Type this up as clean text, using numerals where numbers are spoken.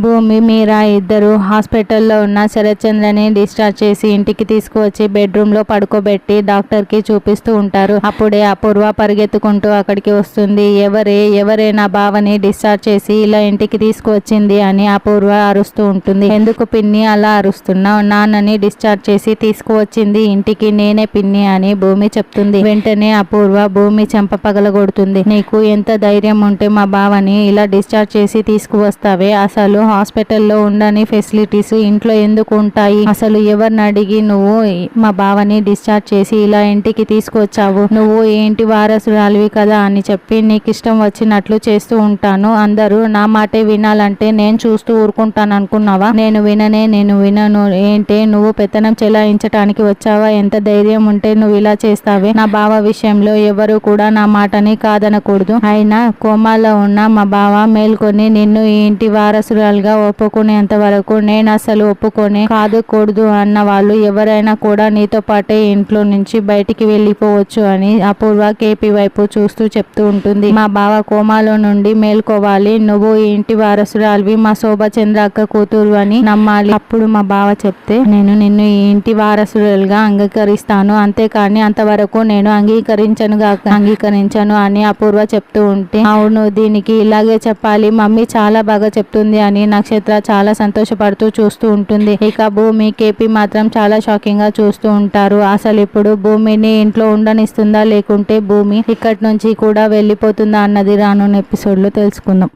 భూమి, మీరా ఇద్దరు హాస్పిటల్లో ఉన్న శరత్చంద్రని డిశ్చార్జ్ చేసి ఇంటికి తీసుకువచ్చి బెడ్రూమ్ లో పడుకోబెట్టి డాక్టర్ కి చూపిస్తూ ఉంటారు. అప్పుడే అపూర్వ పరిగెత్తుకుంటూ అక్కడికి వస్తుంది. ఎవరే నా బావని డిశ్చార్జ్ చేసి ఇలా ఇంటికి తీసుకువచ్చింది అని అపూర్వ అరుస్తూ ఉంటుంది. ఎందుకు పిన్ని అలా అరుస్తున్నావు? నాన్నని డిశ్చార్జ్ చేసి తీసుకువచ్చింది ఇంటికి నేనే పిన్ని అని భూమి చెప్తుంది. వెంటనే అపూర్వ భూమి చెంప పగలగొడుతుంది. నీకు ఎంత ధైర్యం ఉంటే మా బావని ఇలా డిశ్చార్జ్ చేసి తీసుకువస్తావే? అసలు హాస్పిటల్లో ఉండని ఫెసిలిటీస్ ఇంట్లో ఎందుకు ఉంటాయి? అసలు ఎవరిని అడిగి నువ్వు మా బావని డిశ్చార్జ్ చేసి ఇలా ఇంటికి తీసుకొచ్చావు? నువ్వు ఏంటి వారసురాలివి కదా అని చెప్పి నీకు ఇష్టం వచ్చినట్లు చేస్తూ ఉంటాను. అందరూ నా మాటే వినాలంటే నేను చూస్తూ ఊరుకుంటాను అనుకున్నావా? నేను వినను. ఏంటే నువ్వు పెత్తనం చెలాయించటానికి వచ్చావా? ఎంత ధైర్యం ఉంటే నువ్వు ఇలా చేస్తావే? నా బావ విషయంలో ఎవరు కూడా నా మాటని కాదనకూడదు. అయినా కోమాలో ఉన్న మా బావ మేల్కొని నిన్ను ఈ ఇంటి వారసురాలుగా ఒప్పుకునేంత వరకు నేను అసలు ఒప్పుకొని కాదుకూడదు అన్న వాళ్ళు ఎవరైనా కూడా నీతో పాటే ఇంట్లో నుంచి బయటికి వెళ్ళిపోవచ్చు అని అపూర్వ కేపీ వైపు చూస్తూ చెప్తూ ఉంటుంది. మా బావ కోమాలో నుండి మేల్కోవాలి. నువ్వు ఈ ఇంటి వారసురాలివి, మా శోభచంద్ర అక్క కూతురు అని నమ్మాలి. అప్పుడు మా బావ చెప్తే నేను నిన్ను ఈ ఇంటి వారసురాలుగా అంగీకరిస్తాను, అంతేకాని అంతవరకు నేను అంగీకరించను అని అపూర్వ చెప్తూ ఉంటే, అవును దీనికి ఇలాగే చెప్పాలి, మమ్మీ చాలా బాగా చెప్తుంది అని నక్షత్ర చాలా సంతోషపడుతూ చూస్తూ ఉంటుంది. ఇక భూమి, కేపీ మాత్రం చాలా షాకింగ్ గా చూస్తూ ఉంటారు. అసలు ఇప్పుడు భూమిని ఇంట్లో ఉండనిస్తుందా లేకుంటే భూమి ఇక్కడి నుంచి కూడా వెళ్ళిపోతుందా అన్నది రానున్న ఎపిసోడ్ లో తెలుసుకుందాం.